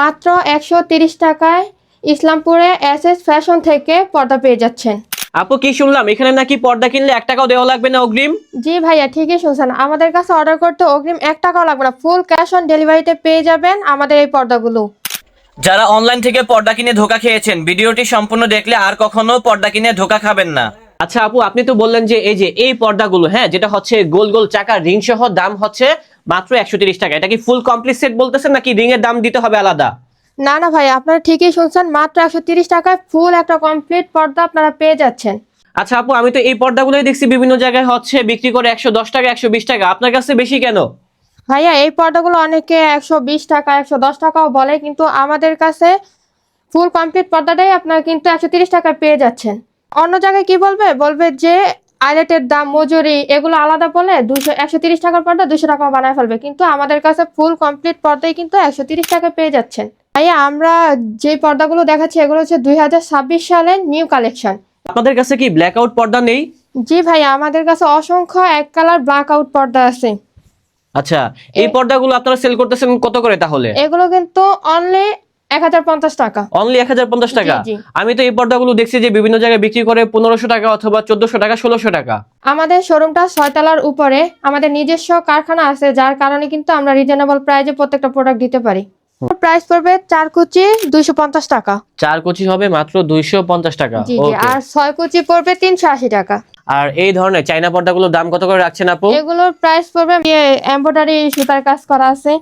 মাত্র 130 টাকায় ইসলামপুরে SS fashion থেকে পর্দা পেয়ে যাচ্ছেন। আপু কি শুনলাম এখানে নাকি পর্দা কিনলে 1 টাকাও দেওয়া লাগবে না অগ্রিম? জি ভাইয়া, ঠিকই শুনছেন। আমাদের কাছে অর্ডার করতে অগ্রিম 1 টাকাও লাগবে না, ফুল ক্যাশ অন ডেলিভারিতে পেয়ে যাবেন আমাদের এই পর্দাগুলো। যারা অনলাইন থেকে পর্দা কিনে ধোকা খেয়েছেন, ভিডিওটি সম্পূর্ণ দেখলে আর কখনো পর্দা কিনে ধোকা খাবেন না। আচ্ছা আপু, আপনি তো বললেন যে এই পর্দাগুলো, হ্যাঁ, যেটা হচ্ছে গোল গোল চাকা রিং সহ দাম হচ্ছে মাত্র 130 টাকা। এটা কি ফুল কমপ্লিট সেট বলতেছেন নাকি রিং এর দাম দিতে হবে আলাদা? না না ভাই, আপনারা ঠিকই শুনছেন, মাত্র 130 টাকায় ফুল একটা কমপ্লিট পর্দা আপনারা পেয়ে যাচ্ছেন। আচ্ছা আপু, আমি তো এই পর্দাগুলোই দেখছি বিভিন্ন জায়গায় হচ্ছে বিক্রি করে 110 টাকা 120 টাকা, আপনার কাছে বেশি কেন? ভাইয়া এই পর্দাগুলো অনেকে 120 টাকা 110 টাকাও বলে, কিন্তু আমাদের কাছে ফুল কমপ্লিট পর্দাটাই আপনারা কিন্তু 130 টাকায় পেয়ে যাচ্ছেন। অন্য জায়গায় কি বলবে যে আইলেটের দাম মজুরি এগুলো আলাদা বলে 130 টাকার পর্দা 200 টাকা বানায় ফেলবে, কিন্তু আমাদের কাছে ফুল কমপ্লিট পর্দাই কিন্তু 130 টাকায় পেয়ে যাচ্ছেন। ভাইয়া আমরা যে পর্দাগুলো দেখাচ্ছি এগুলো হচ্ছে 2026 সালের নিউ কালেকশন। আপনাদের কাছে কি ব্ল্যাক আউট পর্দা নেই? জি ভাইয়া, আমাদের কাছে অসংখ্য এক কালার ব্ল্যাক আউট পর্দা আছে। আচ্ছা, এই পর্দাগুলো আপনারা সেল করতেছেন কত করে তাহলে? এগুলো কিন্তু অনলি 1050 টাকা। অনলি 1050 টাকা? জি, জি। আমি তো এই পর্দাগুলো দেখছি যে বিভিন্ন জায়গায় বিক্রি করে 1500 টাকা অথবা 1400 টাকা 1600 টাকা। আমাদের শোরুমটা 6 তলার উপরে, আমাদের নিজস্ব কারখানা আছে, যার কারণে কিন্তু আমরা রিজনেবল প্রাইসে প্রত্যেকটা প্রোডাক্ট দিতে পারি। প্রাইস পড়বে 4 কুচি 250 টাকা। 4 কুচি হবে মাত্র 250 টাকা। জি জি, আর 6 কুচি পড়বে 380 টাকা। আর এই ধরনের চাইনা পর্দাগুলোর দাম কত করে রাখছেন আপু? এগুলোর প্রাইস পড়বে, এমব্রয়ডারি সুতার কাজ করা আছে,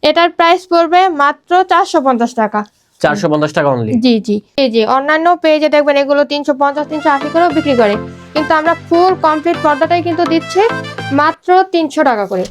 এটার প্রাইস পড়বে মাত্র 450 টাকা। 450 টাকা অনলি? জি জি জি। অন্যান্য পেজে দেখবেন এগুলো 350 380 করেও বিক্রি করে, কিন্তু আমরা ফুল কমপ্লিট পর্দাটাই কিন্তু দিচ্ছি মাত্র 300 টাকা করে।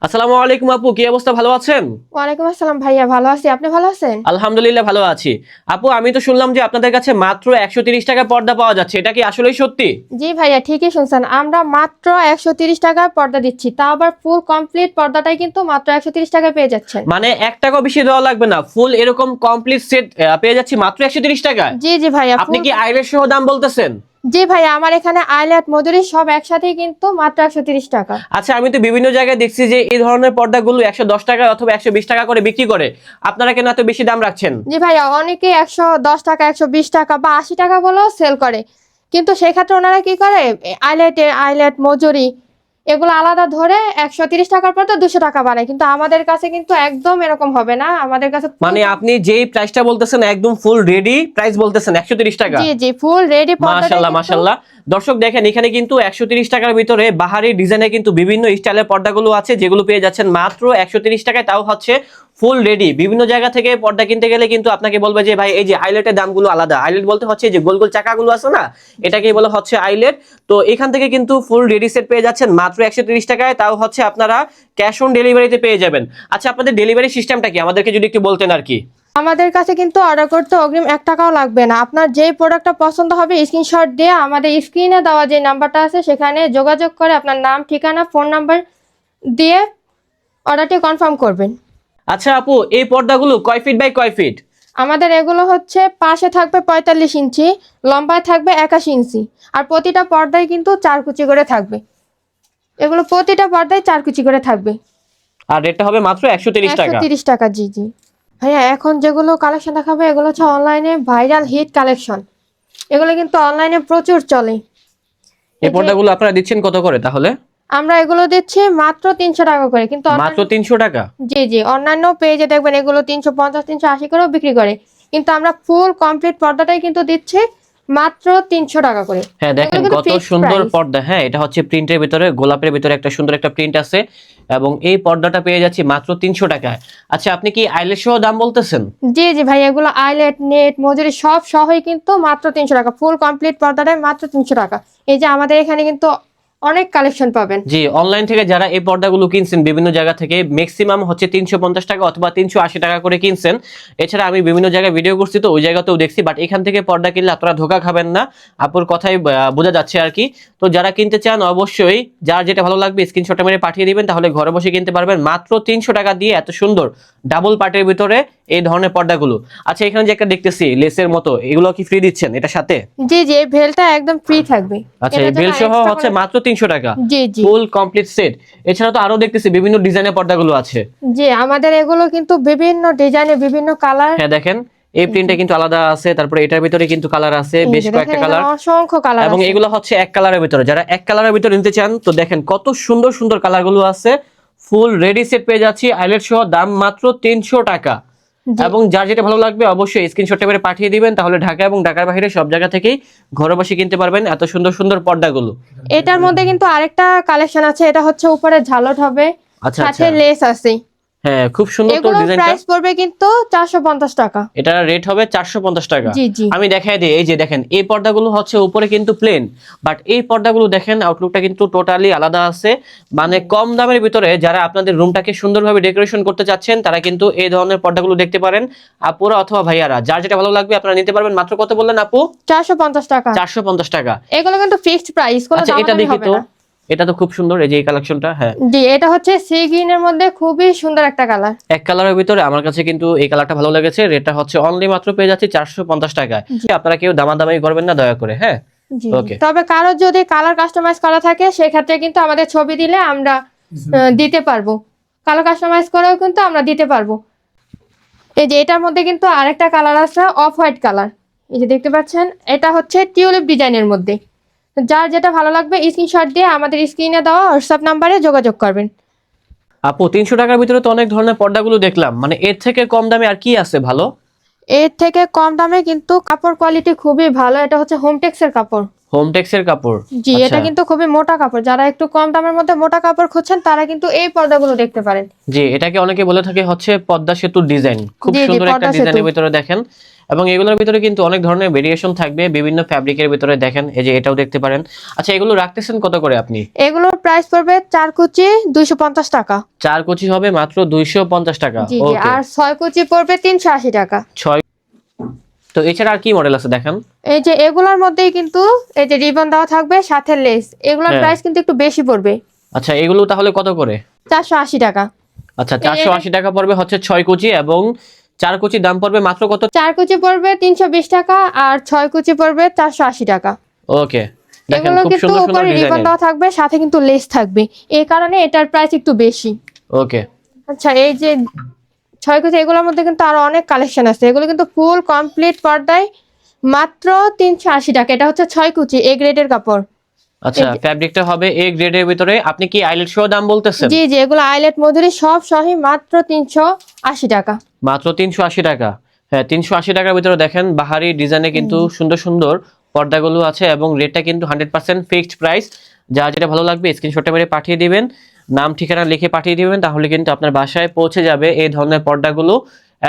আসসালামু আলাইকুম আপু, কি অবস্থা, ভালো আছেন? ওয়ালাইকুম আসসালাম ভাইয়া, ভালো আছি, আপনি ভালো আছেন? আলহামদুলিল্লাহ ভালো আছি। আপু আমি তো শুনলাম যে আপনাদের কাছে মাত্র 130 টাকা পর্দা পাওয়া যাচ্ছে, এটা কি আসলেই সত্যি? জি ভাইয়া, ঠিকই শুনছেন, আমরা মাত্র 130 টাকায় পর্দা দিচ্ছি, তা আবার ফুল কমপ্লিট পর্দাটাই কিন্তু মাত্র 130 টাকায় পেয়ে যাচ্ছেন। মানে 1 টাকা বেশি দেওয়া লাগবে না, ফুল এরকম কমপ্লিট সেট পেয়ে যাচ্ছি মাত্র 130 টাকায়? জি জি ভাইয়া। আপনি কি আইলেট সহ দাম বলতেছেন? জি ভাইয়া, আমার এখানে আইলেট মজুরি সব একসাথেই কিন্তু মাত্র 130 টাকা। আচ্ছা, আমি তো বিভিন্ন জায়গায় দেখছি যে এই ধরনের পর্দাগুলো 110 টাকা অথবা 120 টাকা করে বিক্রি করে, আপনারা কেন এত বেশি দাম রাখছেন? জি ভাইয়া, অনেকে 110 টাকা 120 টাকা বা 80 টাকা বলেও সেল করে, কিন্তু সেক্ষেত্রে ওনারা কি করে আইলেট মজুরি এগুলো আলাদা ধরে 130 টাকার পর তো 200 টাকা বানায়, কিন্তু আমাদের কাছে কিন্তু একদম এরকম হবে না। আমাদের কাছে মানে আপনি যেই প্রাইসটা বলতেছেন একদম ফুল রেডি প্রাইস বলতেছেন 130 টাকা? জি জি, ফুল রেডি। মাশাআল্লাহ মাশাআল্লাহ। দর্শক দেখেন, এখানে কিন্তু 130 টাকার ভিতরে বাহারি ডিজাইনে কিন্তু বিভিন্ন স্টাইলের পর্দাগুলো আছে, যেগুলো পেয়ে যাচ্ছেন মাত্র 130 টাকায়, তাও হচ্ছে ফুল রেডি। বিভিন্ন জায়গা থেকে পর্দা কিনতে গেলে কিন্তু আপনাকে বলবে যে ভাই এই যে আইলেটের দামগুলো আলাদা। আইলেট বলতে হচ্ছে যে গোল গোল চাকাগুলো আছে না, এটাকেই বলা হচ্ছে আইলেট। তো এখান থেকে কিন্তু ফুল রেডি সেট পেয়ে যাচ্ছেন মাত্র 130 টাকায়, তাও হচ্ছে আপনারা ক্যাশ অন ডেলিভারিতে পেয়ে যাবেন। আচ্ছা, আপনাদের ডেলিভারি সিস্টেমটা কি আমাদেরকে যদি একটু বলতেন আর কি। আমাদের কাছে কিন্তু অর্ডার করতে অগ্রিম 1 টাকাও লাগবে না। আপনার যে প্রোডাক্টটা পছন্দ হবে স্ক্রিনশট দিয়ে আমাদের স্ক্রিনে দেওয়া যে নাম্বারটা আছে সেখানে যোগাযোগ করে আপনার নাম, ঠিকানা, ফোন নাম্বার দিয়ে অর্ডারটি কনফার্ম করবেন। আচ্ছা আপু, এই পর্দাগুলো কয় ফিট বাই কয় ফিট? আমাদের এগুলো হচ্ছে পাশে থাকবে 45 ইঞ্চি, লম্বায় থাকবে 81 ইঞ্চি, আর প্রতিটা পর্দায় কিন্তু 4 কুচি করে থাকবে। এগুলো প্রতিটা পর্দায় 4 কুচি করে থাকবে। আর রেটটা হবে মাত্র 130 টাকা? 130 টাকা। জি জি ভাইয়া, এখন যেগুলো কালেকশন দেখাবে এগুলো হচ্ছে অনলাইনে ভাইরাল হিট কালেকশন, এগুলো কিন্তু অনলাইনে প্রচুর চলে। এই পর্দাগুলো আপনারা দিচ্ছেন কত করে তাহলে? আমরা এগুলো দিচ্ছি মাত্র 300 টাকা করে, কিন্তু মাত্র 300 টাকা? জি জি, অন্যান্য পেজে দেখবেন এগুলো 350 380 করেও বিক্রি করে, কিন্তু আমরা ফুল কমপ্লিট পর্দাটাই কিন্তু দিচ্ছি মাত্র 300 টাকা করে। হ্যাঁ দেখেন কত সুন্দর পর্দা। হ্যাঁ, এটা হচ্ছে প্রিন্টের ভিতরে, গোলাপের ভিতরে একটা সুন্দর একটা প্রিন্ট আছে, এবং এই পর্দাটা পেয়ে যাচ্ছি মাত্র 300 টাকায়। আচ্ছা, আপনি কি আইলেট সহ দাম বলতেছেন? জি জি ভাই, এগুলো আইলেট নেট মজুরি সব সহই কিন্তু মাত্র 300 টাকা, ফুল কমপ্লিট পর্দাটাই মাত্র 300 টাকা। এই যে আমাদের এখানে কিন্তু অনেক কালেকশন পাবেন। জি, অনলাইন থেকে যারা এই পর্দাগুলো কিনছেন বিভিন্ন জায়গা থেকে ম্যাক্সিমাম হচ্ছে 350 টাকা অথবা 380 টাকা করে কিনছেন। এছাড়া আমি বিভিন্ন জায়গায় ভিডিও করছি, তো ওই জায়গাতেও দেখছি, বাট এখান থেকে পর্দা কিনলে আপনারা ধোকা খাবেন না, আপুর কথাই বোঝা যাচ্ছে আর কি। তো যারা কিনতে চান অবশ্যই যার যেটা ভালো লাগবে স্ক্রিনশটটা মেরে পাঠিয়ে দিবেন, তাহলে ঘরে বসে কিনতে পারবেন মাত্র 300 টাকা দিয়ে এত সুন্দর ডাবল পার্টের ভিতরে এই ধরনের পর্দাগুলো। আচ্ছা, এখানে যে একটা দেখতেছি লেসের মতো, এগুলো কি ফ্রি দিচ্ছেন এটার সাথে? জি জি, এই ভেলটা একদম ফ্রি থাকবে। আচ্ছা, এই বেল সহ হচ্ছে মাত্র 300 টাকা জি জি ফুল কমপ্লিট সেট। এছাড়া তো আরো দেখতেছি বিভিন্ন ডিজাইনের পর্দাগুলো আছে। জি, আমাদের এগুলো কিন্তু বিভিন্ন ডিজাইনে বিভিন্ন কালার। হ্যাঁ দেখেন এই প্রিন্টটা কিন্তু আলাদা আছে, তারপরে এটার ভিতরে কিন্তু কালার আছে এই বেশ যে কয়েকটা দেখেন, কালার, এখানে অসংখ্য কালার এবং আছে। এগুলো হচ্ছে এক কালারের ভিতরে। যারা এক কালারের ভিতরে নিতে চান তো দেখেন কত সুন্দর সুন্দর কালারগুলো আছে। ফুল রেডি সেট পেয়ে যাচ্ছি আইলেট সহ, দাম মাত্র 300 টাকা। জি। এবং যার যেটা ভালো লাগবে অবশ্যই স্ক্রিনশটটা করে পাঠিয়ে দিবেন, তাহলে ঢাকা এবং ঢাকার বাইরে সব জায়গা থেকেই ঘরে বসে কিনতে পারবেন এত সুন্দর সুন্দর পর্দাগুলো। এটার মধ্যে কিন্তু আরেকটা কালেকশন আছে, এটা হচ্ছে উপরে ঝালট হবে, আচ্ছা সাথে আচ্ছা, লেস আছে। হ্যাঁ খুব সুন্দর তো এগুলোর ডিজাইনটা। প্রাইস পড়বে কিন্তু 450 টাকা। এটা রেট হবে 450 টাকা। জি জি আমি দেখাই দিই, এই যে দেখেন এই পর্দাগুলো হচ্ছে উপরে কিন্তু প্লেন, বাট এই পর্দাগুলো দেখেন আউটলুকটা কিন্তু টোটালি আলাদা আছে। মানে কম দামের ভিতরে যারা আপনাদের রুমটাকে সুন্দরভাবে ডেকোরেশন করতে চাচ্ছেন তারা কিন্তু এই ধরনের পর্দাগুলো দেখতে পারেন। আপুরা অথবা ভাইয়ারা যার যেটা ভালো লাগবে আপনারা নিতে পারবেন। মাত্র কত বললেন আপু? 450 টাকা। 450 টাকা। এগুলো কিন্তু ফিক্সড প্রাইস, কোনো আচ্ছা এটা দামাদামি দেখি হবে তো, না। এটা তো খুব সুন্দর, এই যে এই কালেকশনটা। হ্যাঁ জি, এটা হচ্ছে সি গ্রিনের মধ্যে খুবই সুন্দর একটা কালার। এক কালারের ভিতরে আমার কাছে কিন্তু এই কালারটা ভালো লেগেছে। রেটটা হচ্ছে অনলি মাত্র পেয়ে যাচ্ছি 450 টাকায়। আপনারা কেউ দামাদামি করবেন না দয়া করে। হ্যাঁ জি, ওকে। তবে কারো যদি কালার কাস্টমাইজ করা থাকে সেক্ষেত্রে কিন্তু আমাদের ছবি দিলে আমরা দিতে পারবো, কালার কাস্টমাইজ করেও কিন্তু আমরা দিতে পারবো। এই যে এটার মধ্যে কিন্তু আরেকটা কালার আছে, অফ হোয়াইট কালার। এই যে দেখতে পাচ্ছেন, এটা হচ্ছে টিউলিপ ডিজাইনের মধ্যে। যার যেটা ভালো লাগবে স্ক্রিনশট দিয়ে আমাদের স্ক্রিনে দেওয়া হোয়াটসঅ্যাপ নাম্বারে যোগাযোগ করবেন। আপু 300 টাকার ভিতরে তো অনেক ধরনের পর্দাগুলো দেখলাম, মানে এর থেকে কম দামে আর কি আছে ভালো? এর থেকে কম দামে কিন্তু কাপড় কোয়ালিটি খুবই ভালো। এটা হচ্ছে হোমটেক্সের কাপড়। হোমটেক্সের কাপড়? জি, আচ্ছা। এটা কিন্তু খুবই মোটা কাপড়। যারা একটু কম দামের মধ্যে মোটা কাপড় খুঁজছেন তারা কিন্তু এই পর্দাগুলো দেখতে পারেন। জি, এটাকে অনেকে বলে থাকে হচ্ছে পদ্মা সেতুর ডিজাইন। খুব জি, জি, সুন্দর একটা পদ্মা ডিজাইনের সেতু। ভিতরে দেখেন, এবং এগুলোর ভিতরে কিন্তু অনেক ধরনের ভেরিয়েশন থাকবে বিভিন্ন ফ্যাব্রিকের ভিতরে। দেখেন এই যে এটাও দেখতে পারেন। আচ্ছা এগুলো রাখতেছেন কত করে আপনি? এগুলোর প্রাইস পড়বে 4 কুচি 250 টাকা। 4 কুচি হবে মাত্র 250 টাকা। জি জি, ওকে। আর 6 কুচি পড়বে 380 টাকা। 6। তো এছাড়া আর কি মডেল আছে দেখেন? এই যে এগুলোর মধ্যেই কিন্তু এই যে রিবন দেওয়া থাকবে সাথে লেস, এগুলোর হ্যাঁ। প্রাইস কিন্তু একটু বেশি পড়বে। আচ্ছা এগুলো তাহলে কত করে? 480 টাকা। আচ্ছা 480 টাকা পড়বে হচ্ছে 6 কুচি, এবং 4 কুচি দাম পড়বে মাত্র কত? 4 কুচি পড়বে 320 টাকা, আর 6 কুচি পড়বে 480 টাকা। ওকে দেখেন এগুলো খুব কিন্তু সুন্দর সুন্দর উপরে রিবন ডিজাইন। দেওয়া থাকবে, সাথে কিন্তু লেস থাকবে, এই কারণে এটার প্রাইস একটু বেশি। ওকে আচ্ছা, এই যে 6 কুচি এগুলোর মধ্যে কিন্তু আরো অনেক কালেকশন আছে। এগুলো কিন্তু ফুল কমপ্লিট পর্দায় মাত্র 380 টাকা। এটা হচ্ছে 6 কুচি এ গ্রেডের কাপড়। আচ্ছা ফ্যাব্রিকটা হবে এ গ্রেডের ভিতরে। আপনি কি আইলেট সহ দাম বলতেছেন? জি জি, এগুলো আইলেট মধুরি সব সহি মাত্র 380 টাকা। মাত্র 380 টাকা। হ্যাঁ 380 টাকার ভিতরে দেখেন বাহারি ডিজাইনে কিন্তু সুন্দর সুন্দর পর্দাগুলো আছে, এবং রেটটা কিন্তু 100% ফিক্সড প্রাইস। যা যেটা ভালো লাগবে স্ক্রিনশটটা মেরে পাঠিয়ে দিবেন, নাম ঠিকানা লিখে পাঠিয়ে দিবেন, তাহলে কিন্তু আপনার বাসায় পৌঁছে যাবে এই ধরনের পর্দাগুলো।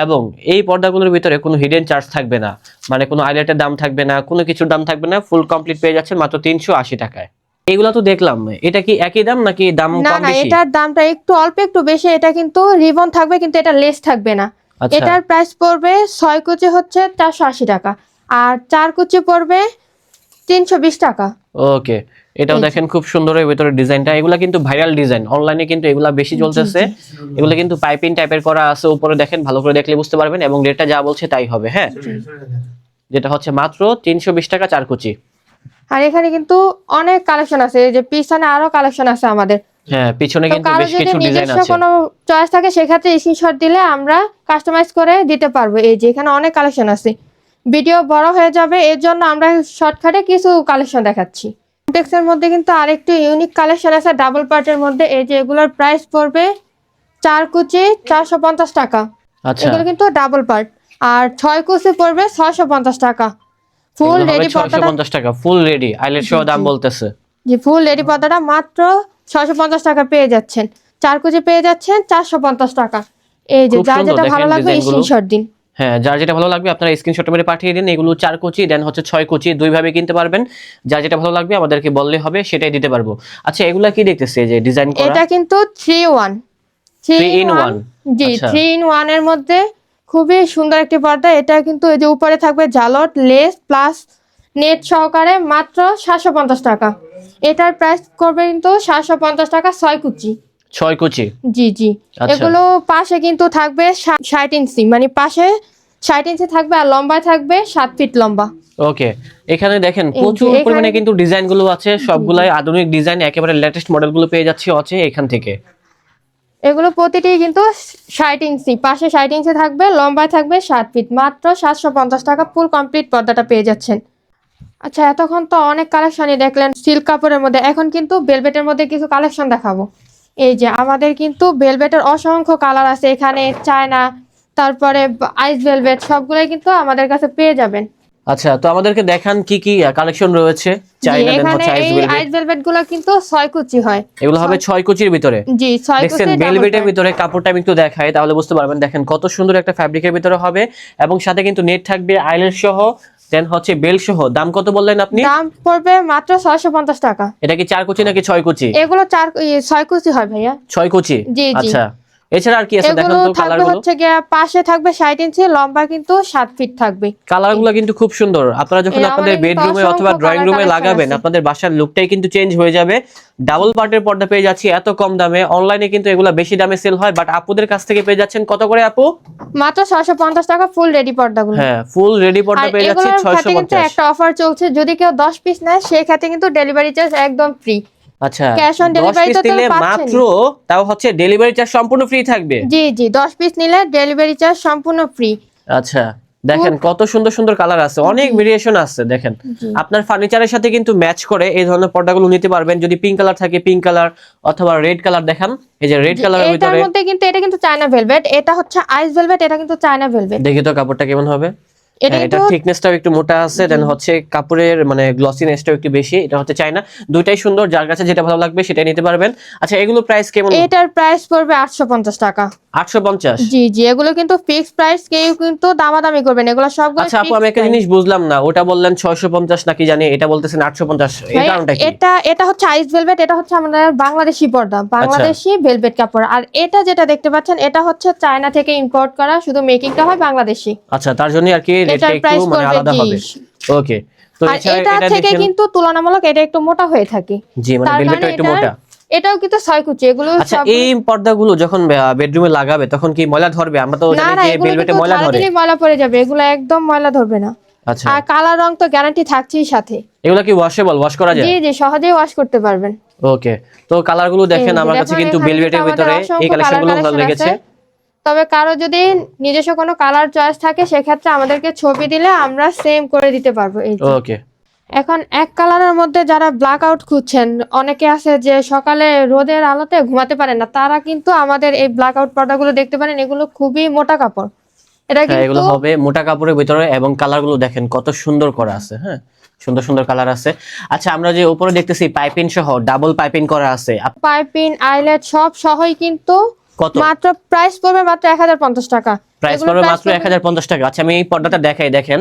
এবং এই পর্দাগুলোর ভিতরে কোনো হিডেন চার্জ থাকবে না, মানে কোনো আইলেটের দাম থাকবে না, কোনো কিছুর দাম থাকবে না, ফুল কমপ্লিট পেয়ে যাচ্ছেন মাত্র 380 টাকায়। এগুলো তো দেখলাম, এটা কি একই দাম নাকি দাম না কম না, বেশি? এটার দামটা একটু অল্প একটু বেশি। এটা কিন্তু রিবন থাকবে কিন্তু এটা লেস থাকবে না। আচ্ছা। এটার প্রাইস পড়বে 6 কুচি হচ্ছে 480 টাকা, আর 4 কুচি পড়বে 320 টাকা। ওকে এটাও দেখেন খুব সুন্দর এর ভিতরে ডিজাইনটা। এগুলা কিন্তু ভাইরাল ডিজাইন, অনলাইনে কিন্তু এগুলা বেশি চলতেছে। এগুলা কিন্তু পাইপিং টাইপের করা আছে উপরে, দেখেন ভালো করে দেখলে বুঝতে পারবেন, এবং রেটটা যা বলছে তাই হবে। হ্যাঁ যেটা হচ্ছে মাত্র 320 টাকা 4 কুচি। আর এখানে কিন্তু অনেক কালেকশন আছে, এই যে পিছনে আরো কালেকশন আছে আমাদের। হ্যাঁ পিছনে তো কিন্তু কারো বেশ যদি কিছু ডিজাইন নিজস্ব আছে। কোনো চয়েস থাকে সেক্ষেত্রে স্ক্রিনশট দিলে আমরা কাস্টমাইজ করে দিতে পারবো। এই যে এখানে অনেক কালেকশন আছে, ভিডিও বড় হয়ে যাবে এর জন্য আমরা শর্টকাটে কিছু কালেকশন দেখাচ্ছি। টেক্সের মধ্যে কিন্তু আরেকটু ইউনিক কালেকশন আছে ডাবল পার্টের মধ্যে। এই যে এগুলোর প্রাইস পড়বে 4 কুচি 450 টাকা। আচ্ছা এগুলো কিন্তু ডাবল পার্ট, আর 6 কুচি পড়বে 650 টাকা। ফুল এগুলো হবে রেডি পর্দাটা, 650 টাকা ফুল রেডি আইলেট সহ দাম বলতেছে। জি ফুল রেডি পর্দাটা মাত্র 650 টাকা পেয়ে যাচ্ছেন। 4 কুচি পেয়ে যাচ্ছেন 450 টাকা। এই যে খুব যার সুন্দর যেটা দেখেন ভালো লাগবে ডিজাইনগুলো। স্ক্রিনশট দিন। হ্যাঁ যার যেটা ভালো লাগবে আপনারা স্ক্রিনশট মেরে পাঠিয়ে দিন। এগুলো 4 কুচি দেন হচ্ছে 6 কুচি, দুই ভাবে কিনতে পারবেন। যার যেটা ভালো লাগবে আমাদেরকে বললে হবে, সেটাই দিতে পারবো। আচ্ছা এগুলা কি দেখতেছে যে ডিজাইন করা? এটা কিন্তু 3-1 3 in 1। জি আচ্ছা। 3-in-1 এর মধ্যে খুবই সুন্দর একটি পর্দা। এটা কিন্তু এই যে উপরে থাকবে ঝালট লেস প্লাস নেট সহকারে মাত্র 750 টাকা। এটার প্রাইস করবে কিন্তু 750 টাকা 6 কুচি। 6 কুচি। জি জি, আচ্ছা। এগুলো পাশে কিন্তু থাকবে 60 ইঞ্চি, মানে পাশে 60 ইঞ্চি থাকবে আর লম্বায় থাকবে 7 ফিট লম্বা। ওকে, এখানে দেখেন এই যে প্রচুর এখানে- পরিমাণে কিন্তু ডিজাইন গুলো আছে, সবগুলাই আধুনিক ডিজাইন, একেবারে লেটেস্ট মডেল গুলো পেয়ে যাচ্ছি হচ্ছে এখান থেকে। এগুলো প্রতিটি কিন্তু 60 ইঞ্চি, পাশে 60 ইঞ্চি থাকবে, লম্বায় থাকবে 7 ফিট, মাত্র 750 টাকা ফুল কমপ্লিট পর্দাটা পেয়ে যাচ্ছেন। আচ্ছা, এতক্ষণ তো অনেক কালেকশনই দেখলেন সিল্ক কাপড়ের মধ্যে, এখন কিন্তু ভেলভেটের মধ্যে কিছু কালেকশন দেখাবো। এই যে আমাদের কিন্তু ভেলভেটের অসংখ্য কালার আছে এখানে, চায়না, তারপরে আইস ভেলভেট, সবগুলোই কিন্তু আমাদের কাছে পেয়ে যাবেন। আচ্ছা, তো আমাদেরকে দেখান কি কি কালেকশন রয়েছে। জি, চাইনা দেন এখানে হচ্ছে আইস এই ভেলভেট, আইস ভেলভেট গুলো কিন্তু 6 কুচি হয়। এগুলো হবে 6 কুচির ভিতরে। জি, 6 দেখছেন কুচি ভেলভেটের ভিতরে কাপড়টা আমি একটু দেখাই তাহলে বুঝতে পারবেন। দেখেন কত সুন্দর একটা ফ্যাব্রিকের ভিতরে হবে, এবং সাথে কিন্তু নেট থাকবে, আইলেট সহ, দেন হচ্ছে বেল সহ। দাম কত বললেন আপনি? দাম পড়বে মাত্র 650 টাকা। এটা কি 4 কুচি নাকি 6 কুচি? এগুলো 6 কুচি হয় ভাইয়া। 6 কুচি। জি, জি। আচ্ছা, এছাড়া আর কি আছে দেখান এগুলো তো কালার থাকবে গুলো। হচ্ছে গিয়ে পাশে থাকবে 60 ইঞ্চি, লম্বা কিন্তু 7 ফিট থাকবে। কালার গুলো কিন্তু খুব সুন্দর, আপনারা যখন এই আপনাদের আমাদের কিন্তু বেডরুমে অথবা অসংখ্য ড্রয়িং রুমে কালার লাগাবেন, আছে। আপনাদের বাসার লুকটাই কিন্তু চেঞ্জ হয়ে যাবে। ডাবল পার্টের পর্দা পেয়ে যাচ্ছি এত কম দামে। অনলাইনে কিন্তু এগুলা বেশি দামে সেল হয়, বাট আপুদের কাছ থেকে পেয়ে যাচ্ছেন কত করে আপু? মাত্র 650 টাকা ফুল রেডি পর্দাগুলো। হ্যাঁ, ফুল রেডি পর্দা আর পেয়ে যাচ্ছি এগুলোর সাথে কিন্তু 650। একটা অফার চলছে, যদি কেউ 10 পিস নেয় সেই ক্ষেত্রে কিন্তু ডেলিভারি চার্জ একদম ফ্রি। আচ্ছা, ক্যাশ অন 10 ডেলিভারি পিস তো নিলে পাচ্ছেন। মাত্র, তাও হচ্ছে ডেলিভারি চার্জ সম্পূর্ণ ফ্রি থাকবে। জি, জি, 10 পিস নিলে ডেলিভারি চার্জ সম্পূর্ণ ফ্রি। আচ্ছা, দেখেন কত সুন্দর সুন্দর কালার আছে, অনেক ভেরিয়েশন আছে। দেখেন আপনার ফার্নিচারের সাথে কিন্তু ম্যাচ করে এই ধরনের পর্দাগুলো নিতে পারবেন। যদি পিঙ্ক কালার থাকে পিঙ্ক কালার, অথবা রেড কালার দেখান, এই যে রেড কালারের এটার ভিতরে। মধ্যে কিন্তু এটা কিন্তু চায়না ভেলভেট, এটা হচ্ছে আইস ভেলভেট, এটা কিন্তু চায়না ভেলভেট। দেখি তো কাপড়টা কেমন হবে। এটা এটা কিন্তু থিকনেসটাও একটু মোটা আছে, দেন হচ্ছে কাপড়ের মানে গ্লসিনেসটাও একটু বেশি। এটা হচ্ছে চায়না, দুইটাই সুন্দর, যার কাছে যেটা ভালো লাগবে সেটাই নিতে পারবেন। আচ্ছা, এগুলো প্রাইস কেমন? এটার প্রাইস পড়বে 850 টাকা। 850। জি, জি, এগুলো কিন্তু ফিক্স প্রাইস, কেউ কিন্তু দামাদামি করবেন, এগুলো সবগুলো আচ্ছা আপু, আমি একটা জিনিস বুঝলাম না, ওটা বললেন 650 নাকি জানি, এটা বলতেছেন 850, এর কারণটা কি? এটা হচ্ছে আইস ভেলভেট, এটা হচ্ছে আমাদের বাংলাদেশি পর্দা, বাংলাদেশি ভেলভেট কাপড়। আর এটা যেটা দেখতে পাচ্ছেন, এটা হচ্ছে চায়না থেকে ইম্পোর্ট করা, শুধু মেকিংটা হয় বাংলাদেশি। আচ্ছা, তার জন্য আর কি রেটটা এটার একটু প্রাইস মানে পড়বে আলাদা হবে। ওকে, তো আর এছাড়া এটা এটা থেকে দেখেন, কিন্তু তুলনামূলক এটা একটু মোটা হয়ে থাকে। জি মানে তার ভেলভেটটা কারণে একটু মোটা। এটাও কিন্তু 6 কুচি। এগুলো আচ্ছা, সব এই পর্দাগুলো যখন বেডরুমে লাগাবে তখন কি ময়লা ধরবে? আমরা তো না, জানি না, যে এগুলো ভেলভেটে কিন্তু ময়লা ধরে। তাড়াতাড়ি ময়লা পড়ে যাবে, এগুলো একদম ময়লা ধরবে না। আচ্ছা, আর কালার রং তো গ্যারান্টি থাকছেই সাথে। এগুলো কি ওয়াশেবল, ওয়াশ করা যায়? জি, জি, সহজেই ওয়াশ করতে পারবেন। ওকে, তো কালারগুলো দেখেন, আমার কাছে কিন্তু ভেলভেটের ভিতরে এই কালেকশনগুলো ভালো লেগেছে। তবে কারো যদি নিজস্ব কোনো কালার চয়েস থাকে, সেক্ষেত্রে আমাদেরকে ছবি দিলে আমরা সেম করে দিতে পারবো। এই যে ওকে, এখন এক কালারের মধ্যে যারা ব্ল্যাক আউট খুঁজছেন, অনেকে আছে যে সকালে রোদের আলোতে ঘুমাতে পারেন না, তারা কিন্তু আমাদের এই ব্ল্যাক আউট পর্দাগুলো দেখতে পারেন। এগুলো খুবই মোটা কাপড়, এটা হ্যাঁ এগুলো কিন্তু হবে মোটা কাপড়ের ভিতরে, এবং কালারগুলো দেখেন কত সুন্দর করা আছে। হ্যাঁ, সুন্দর সুন্দর কালার আছে। আচ্ছা, আমরা যে উপরে দেখতেছি পাইপিং সহ, ডাবল পাইপিং করা আছে, পাইপিং আইলেট সব সহই কিন্তু কত মাত্র প্রাইস পড়বে মাত্র 1050 টাকা। প্রাইস এগুলোর পড়বে? price মাত্র 1050 টাকা। আচ্ছা, আমি এই পর্দাটা দেখাই, দেখেন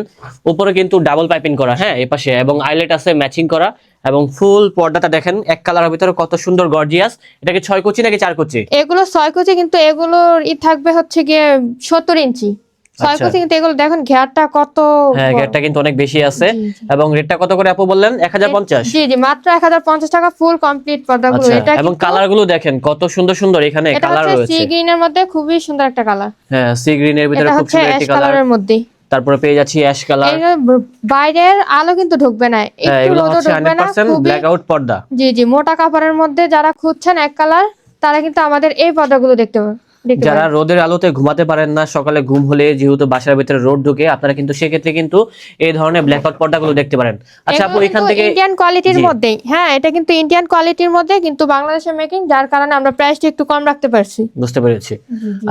উপরে কিন্তু ডাবল পাইপিং করা, হ্যাঁ এই পাশে, এবং আইলেট আছে ম্যাচিং করা, এবং ফুল পর্দাটা দেখেন এক কালারের ভিতরে কত সুন্দর গর্জিয়াস। এটা কি 6 কুচি নাকি 4 কুচি? এগুলো 6 কুচি, কিন্তু এগুলোর থাকবে হচ্ছে গিয়ে 70 ইঞ্চি। 6 আচ্ছা। কুচি, কিন্তু এগুলো দেখুন ঘেরটা কত হ্যাঁ, বড়। গেটটা কিন্তু অনেক বেশি আছে। জি, জি। এবং রেটটা কত করে আপু বললেন? 1050। জি, জি, মাত্র 1050 টাকা ফুল কমপ্লিট পর্দাগুলো। আচ্ছা, এটা এবং কিন্তু কালারগুলো দেখেন কত সুন্দর সুন্দর, এখানে এটা কালার হচ্ছে রয়েছে। সি গ্রিনের মধ্যে খুবই সুন্দর একটা কালার। হ্যাঁ, সি গ্রিনের ভিতরে এটা খুব হচ্ছে সুন্দর অ্যাশ একটি কালার। কালারের মধ্যে। তারপরে পেয়ে যাচ্ছি অ্যাশ কালার। এই বাইরের আলো কিন্তু ঢুকবে না, হ্যাঁ, একটু এগুলো রোদও হচ্ছে ঢুকবে না, 100% খুবই। ব্ল্যাক আউট পর্দা। জি, জি, মোটা কাপড়ের মধ্যে যারা খুঁজছেন এক কালার, তারা কিন্তু আমাদের এই পর্দাগুলো দেখতে যারা পারেন। রোদের আলোতে ঘুমাতে পারেন না, সকালে ঘুম হলে যেহেতু বাসার ভিতরে রোদ ঢুকে, আপনারা কিন্তু সেক্ষেত্রে কিন্তু এই ধরনের ব্ল্যাক আউট পর্দাগুলো দেখতে পারেন। আচ্ছা আপু, এখান থেকে ইন্ডিয়ান কোয়ালিটির জি। মধ্যেই, হ্যাঁ এটা কিন্তু ইন্ডিয়ান কোয়ালিটির মধ্যে, কিন্তু বাংলাদেশের মেকিং, যার কারণে আমরা প্রাইসটা একটু কম রাখতে পারছি। বুঝতে পেরেছি।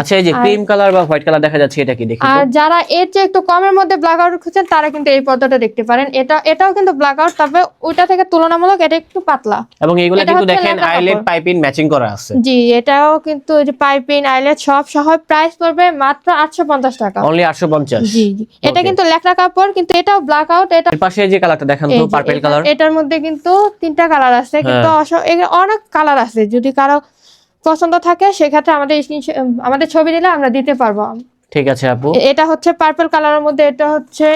আচ্ছা, এই যে ক্রিম কালার বা হোয়াইট কালার দেখা যাচ্ছে, এটা কি দেখি তো? আর যারা এর চেয়ে একটু কমের মধ্যে ব্ল্যাক আউট খুঁজছেন, তারা কিন্তু এই পর্দাটা দেখতে পারেন। এটাও কিন্তু ব্ল্যাক আউট, তবে ওইটা থেকে তুলনামূলক এটা একটু পাতলা। এবং এগুলো এটা কিন্তু হচ্ছে দেখেন লেদা আইলেট কাপড়। পাইপিং ম্যাচিং করা আছে। জি, এটাও কিন্তু যে পাইপিং আইলেট সব সহ প্রাইস পড়বে মাত্র 850 টাকা। অনলি 850। জি, জি, এটা Okay. কিন্তু লেখা কাপড়, কিন্তু এটাও ব্ল্যাক আউট। এটা এর পাশে যে কালারটা দেখান এই তো, যে পার্পল কালার। এটার মধ্যে কিন্তু 3টা কালার আছে, কিন্তু অনেক কালার আছে। যদি কারো পছন্দ থাকে, সেক্ষেত্রে আমাদের ছবি দিলে আমরা দিতে পারবো। ঠিক আছে আপু। এটা হচ্ছে পার্পল কালারের মধ্যে, এটা হচ্ছে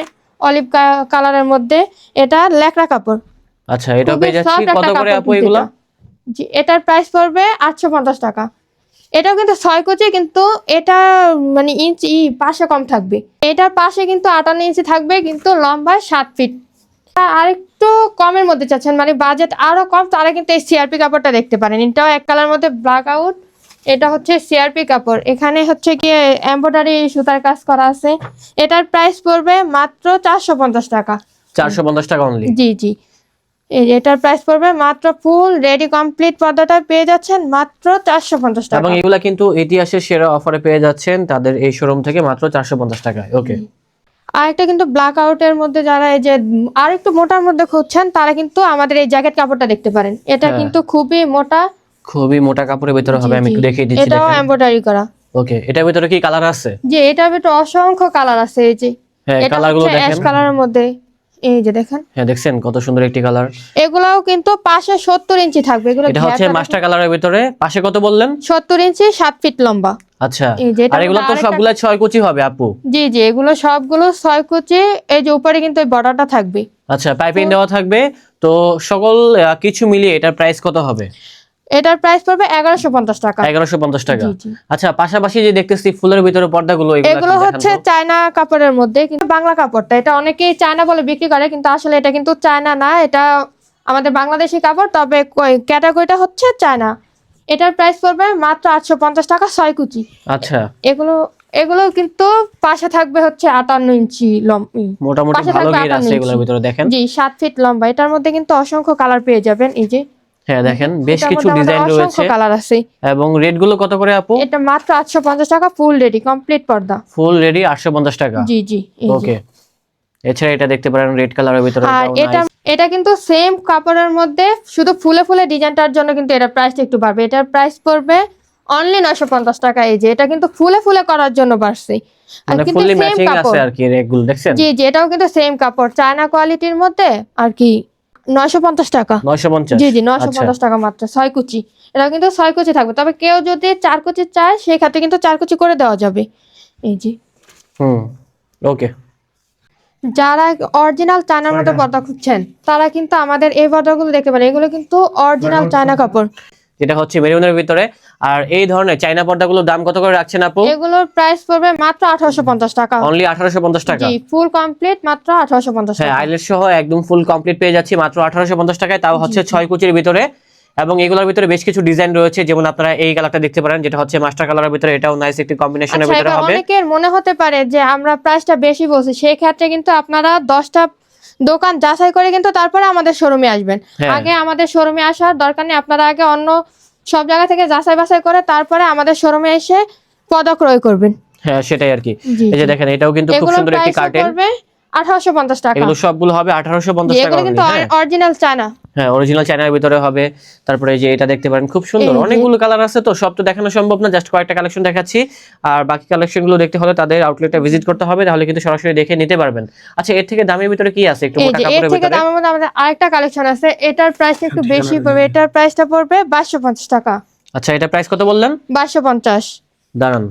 অলিভ কালারের মধ্যে, এটা লেকড়া কাপড়। আচ্ছা, এটা খুবই পেয়ে যাচ্ছি soft কত একটা করে কাপড় আপু কিন্তু এগুলো? এটা। জি, এটার প্রাইস পড়বে 850 টাকা। এটাও কিন্তু 6 কুচি, কিন্তু এটা মানে ইঞ্চি পাশে কম থাকবে। এটার পাশে কিন্তু 58 ইঞ্চি থাকবে, কিন্তু লম্বায় 7 ফিট। আরেকটু কমের মধ্যে চাচ্ছেন, মানে বাজেট আরো কম, তারা কিন্তু এই সিআরপি কাপড়টা দেখতে পারেন। এটাও এক কালার মধ্যে ব্ল্যাক আউট। এটা হচ্ছে সিআরপি কাপড়, এখানে হচ্ছে গিয়ে এমব্রয়ডারি সুতার কাজ করা আছে। এটার প্রাইস পড়বে মাত্র 450 টাকা। 450 টাকা অনলি। জি জি, এই যে এটার প্রাইস পড়বে মাত্র, ফুল রেডি কমপ্লিট পর্দাটা পেয়ে যাচ্ছেন মাত্র 450 টাকা। এবং এগুলা কিন্তু ইতিহাসের সেরা অফারে পেয়ে যাচ্ছেন তাদের এই শোরুম থেকে মাত্র 450 টাকায়। ওকে, আরেকটা কিন্তু ব্ল্যাক আউটের মধ্যে যারা এই যে আর একটু মোটার মধ্যে খুঁজছেন, তারা কিন্তু আমাদের এই জ্যাকেট কাপড়টা দেখতে পারেন। এটা কিন্তু খুবই মোটা, খুবই মোটা কাপড়ের ভিতরে হবে। আমি একটু দেখিয়ে দিচ্ছি, এটাও দেখেন। এমব্রয়ডারি করা। ওকে, এটার ভিতরে কি কালার আছে? জি, এটার ভিতরে অসংখ্য কালার আছে। এই যে হ্যাঁ, এটা কালারগুলো হচ্ছে অ্যাশ দেখেন। কালারের মধ্যে, এই যে দেখেন। হ্যাঁ, দেখছেন কত সুন্দর একটি কালার। এগুলাও কিন্তু পাশে 70 ইঞ্চি থাকবে। এগুলো এটা হচ্ছে মাস্টার কালারের ভিতরে, পাশে কত বললেন? 70 ইঞ্চি, 7 ফিট লম্বা। আচ্ছা, এই যে এটা আর এগুলো তো সবগুলা 6 কুচি হবে আপু? জি জি, এগুলো সবগুলো 6 কুচি। এই যে উপরে কিন্তু এই বর্ডারটা থাকবে। আচ্ছা, পাইপিং দেওয়া থাকবে। তো সকল কিছু মিলিয়ে এটার প্রাইস কত হবে? এটার প্রাইস পড়বে 1150 টাকা। 1150 টাকা। জি, জি। আচ্ছা, পাশাপাশি যে দেখতেছি ফুলের ভিতরে পর্দাগুলো, এগুলো হচ্ছে চায়না কাপড়ের মধ্যে, কিন্তু বাংলা কাপড়টা। এটা অনেকেই চায়না বলে বিক্রি করে, কিন্তু আসলে এটা কিন্তু চায়না না, এটা আমাদের বাংলাদেশি কাপড়, তবে ক্যাটাগরিটা হচ্ছে চায়না। এটার প্রাইস পড়বে মাত্র 850 টাকা, 6 কুচি। আচ্ছা, এগুলো এগুলো কিন্তু পাশে থাকবে হচ্ছে 58 ইঞ্চি লম্বা। মোটামুটি পাশে ভালো থাকবে গের 58 আছে এগুলোর ইঞ্চি। ভিতরে, দেখেন। জি, 7 ফিট লম্বা। এটার মধ্যে কিন্তু অসংখ্য কালার পেয়ে যাবেন। এই যে হ্যাঁ, দেখেন বেশ এটার কিছু মধ্যে আমাদের ডিজাইন রয়েছে। অসংখ্য কালার আছে। এবং রেট গুলো কত করে আপু? এটা মাত্র 850 টাকা, ফুল রেডি কমপ্লিট পর্দা। ফুল রেডি 850 টাকা। জি জি, এই যে। ওকে, এছাড়া এটা দেখতে পারেন রেড কালারের ভিতরে। আর এটা কিন্তু সেম কাপড়ের মধ্যে, শুধু ফুলে ফুলে ডিজাইনটার জন্য কিন্তু এটার প্রাইসটা একটু বাড়বে। এটার প্রাইস পড়বে অনলি 950 টাকা। এই যে এটা কিন্তু ফুলে ফুলে করার জন্য বাড়ছে, আর মানে কিন্তু ফুললি সেম ম্যাচিং আছে কাপড়। আর কি, রেগুলো দেখছেন। জি জি, এটাও কিন্তু সেম কাপড়, চায়না কোয়ালিটির মধ্যে আর কি। 950 টাকা। 950। জি জি, 950 টাকা মাত্র, 6 কুচি। এটা কিন্তু 6 কুচি থাকবে, তবে কেউ যদি 4 কুচি চায় সেই ক্ষেত্রে কিন্তু 4 কুচি করে দেওয়া যাবে। এই যে ওকে, যারা অরিজিনাল চায়নার মধ্যে পর্দা খুঁজছেন, তারা কিন্তু আমাদের এই পর্দাগুলো দেখতে পারেন। এগুলো কিন্তু অরিজিনাল চায়না কাপড়, যেটা হচ্ছে মেরুনের ভিতরে। আর এই ধরনের চাইনা পর্দাগুলোর দাম কত করে রাখছেন আপু? এগুলোর প্রাইস পড়বে মাত্র 1850 টাকা। অনলি 1850 টাকা। জি, ফুল কমপ্লিট মাত্র 1850 হ্যাঁ, টাকা। আইলেট সহ একদম ফুল কমপ্লিট পেয়ে যাচ্ছি মাত্র 1850 টাকায়, তাও হচ্ছে 6 কুচির ভিতরে। এবং এগুলোর ভিতরে বেশ কিছু ডিজাইন রয়েছে, যেমন আপনারা এই কালারটা দেখতে পারেন, যেটা হচ্ছে মাস্টার কালারের ভিতরে। এটাও নাইস একটি কম্বিনেশনের আচ্ছা, ভিতরে এবার হবে। অনেকের মনে হতে পারে যে আমরা প্রাইসটা বেশি বলছি, সেই ক্ষেত্রে কিন্তু আপনারা 10টা দোকান যাচাই করে কিন্তু তারপরে আমাদের শোরুমে আসবেন। হ্যাঁ। আগে আমাদের শোরুমে আসার দরকার নেই, আপনারা আগে অন্য সব জায়গা থেকে যাচাই বাছাই করে তারপরে আমাদের শোরুমে এসে পর্দা ক্রয় করবেন। হ্যাঁ, সেটাই আর কি। জি, এই যে জি। দেখেন, এটাও কিন্তু খুব এগুলোর সুন্দর একটি প্রাইস কার্টেন। পড়বে 1850 টাকা। এগুলো সবগুলো হবে 1850 টাকা এগুলো কিন্তু only, হ্যাঁ। Original China. হ্যাঁ, অরিজিনাল চায়নার ভিতরে হবে। তারপরে এই যে এটা দেখতে পারেন, খুব সুন্দর, এই যে। অনেকগুলো কালার আছে, তো সব তো দেখানো সম্ভব না, জাস্ট কয়েকটা কালেকশন দেখাচ্ছি। আর বাকি কালেকশন গুলো দেখতে হলে তাদের আউটলেটটা ভিজিট করতে হবে, তাহলে কিন্তু সরাসরি দেখে নিতে পারবেন। আচ্ছা, এর থেকে দামের ভিতরে কি আছে একটু এই মোটা যে এর কাপড়ের থেকে ভিতরে? দামের মধ্যে আমাদের আরেকটা কালেকশন আছে, এটার প্রাইস একটু বেশি পড়বে। এটার প্রাইসটা পড়বে 2250 টাকা। আচ্ছা, এটা প্রাইস কত বললেন? 2250। দাঁড়ান।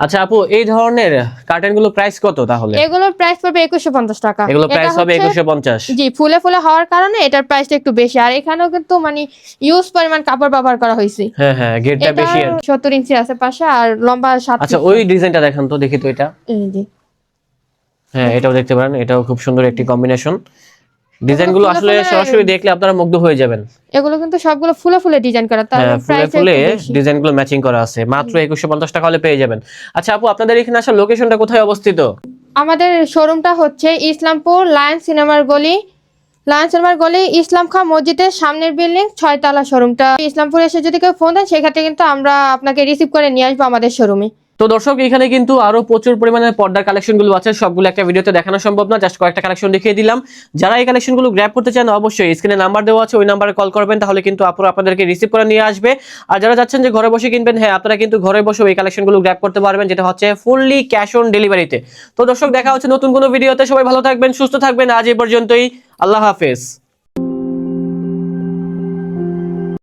আচ্ছা আপু, এই ধরনের কার্টেন গুলো প্রাইস কত তাহলে? এগুলোর প্রাইস পড়বে 2150 টাকা। এগুলো এটা প্রাইস হবে হচ্ছে- 2150। জি, ফুলে ফুলে হওয়ার কারণে এটার প্রাইসটা একটু বেশি, আর এখানেও কিন্তু মানে ইউজ পরিমাণ কাপড় ব্যবহার করা হয়েছে। হ্যাঁ হ্যাঁ, গেটটা বেশি আর। 70 ইঞ্চি আছে পাশে, আর লম্বা 7 আচ্ছা, ওই ডিজাইনটা দেখান তো দেখি তো এটা। এই যে হ্যাঁ, এটাও দেখতে পারেন, এটাও খুব সুন্দর একটি কম্বিনেশন। ডিজাইনগুলো ফুলে আসলে ফুলে- সরাসরি দেখলে আপনারা মুগ্ধ হয়ে যাবেন। এগুলো কিন্তু সবগুলো ফুলে ফুলে ডিজাইন করা, তার হ্যাঁ, ফুলে প্রাইস ফুলে ডিজাইনগুলো ম্যাচিং করা আছে, মাত্র 2150 টাকা হলে পেয়ে যাবেন। আচ্ছা আপু, আপনাদের এখানে আসার লোকেশনটা কোথায় অবস্থিত? আমাদের শোরুমটা হচ্ছে ইসলামপুর লায়ন সিনেমার গলি। ইসলাম খাঁ মসজিদের সামনের বিল্ডিং 6 তলা শোরুমটা। ইসলামপুর এসে যদি কেউ ফোন দেন, সেক্ষেত্রে কিন্তু আমরা আপনাকে রিসিভ করে নিয়ে আসবো আমাদের শোরুমে। তো দর্শক, এখানে কিন্তু আরো প্রচুর পরিমাণে পর্দার কালেকশনগুলো আছে, সবগুলো একটা ভিডিওতে দেখানো সম্ভব না, জাস্ট কয়েকটা কালেকশন দেখিয়ে দিলাম। যারা এই কালেকশনগুলো গ্র্যাব করতে চান, অবশ্যই স্ক্রিনে নাম্বার দেওয়া আছে, ওই নাম্বারে কল করবেন, তাহলে কিন্তু আপুরা আপনাদেরকে রিসিভ করে নিয়ে আসবে। আর যারা যাচ্ছেন যে ঘরে বসে কিনবেন, হ্যাঁ, আপনারা কিন্তু ঘরে বসে এই কালেকশনগুলো গ্র্যাব করতে পারবেন, যেটা হচ্ছে ফুললি ক্যাশ অন ডেলিভারিতে। তো দর্শক, দেখা হচ্ছে নতুন কোনো ভিডিওতে। সবাই ভালো থাকবেন, সুস্থ থাকবেন। আজ এই পর্যন্তই, আল্লাহ হাফেজ।